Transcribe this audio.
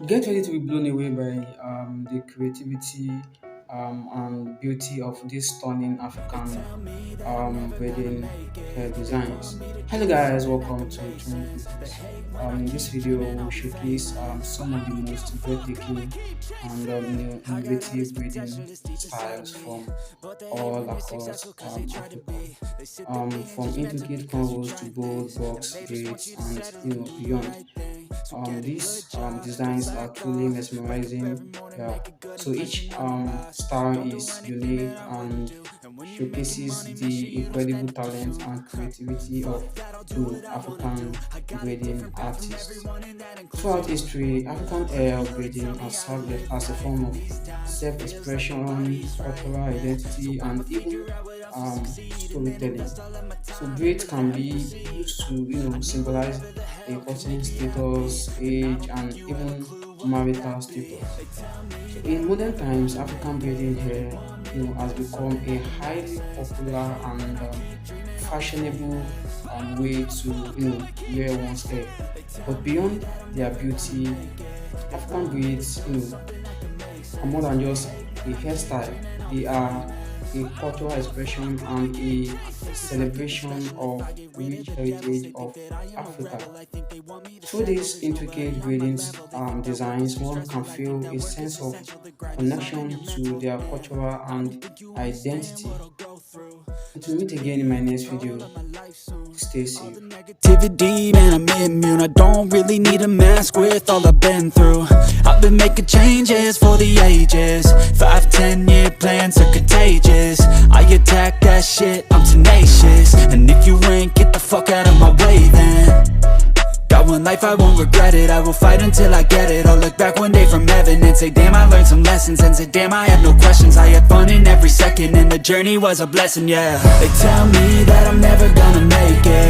Get ready to be blown away by the creativity and beauty of these stunning African wedding hair designs. Hello guys, welcome to Trendy Tresses. In this video, we'll showcase some of the most breathtaking and innovative braiding styles from all across Africa. From intricate curls to bold box braids and beyond. These designs are truly mesmerizing. Yeah. So each style is unique and showcases the incredible talent and creativity of African braiding artists. Throughout history, African hair braiding has served as a form of self-expression, cultural identity, and even storytelling. So braids can be used to symbolize a person's status, age, and even marital status. So in modern times, African braiding hair has become a highly popular and fashionable way to wear one's hair. But beyond their beauty, African braids are more than just a hairstyle. They are a cultural expression and a celebration of rich heritage of Africa. Through these intricate braiding designs, one can feel a sense of connection to their cultural and identity. Until we meet again in my next video, stay safe. Negativity, man, I'm immune. I don't really need a mask with all I've been through. I've been making changes for the ages. 5, 10 year plans are contagious. I attack that shit, I'm tenacious. And if you ain't, get the fuck out of my way then. Got one life, I won't regret it. I will fight until I get it. I'll look back one day from heaven and say, damn, I learned some lessons. And say, damn, I have no questions. I had fun in every second and the journey was a blessing, yeah. They tell me that I'm never gonna make it.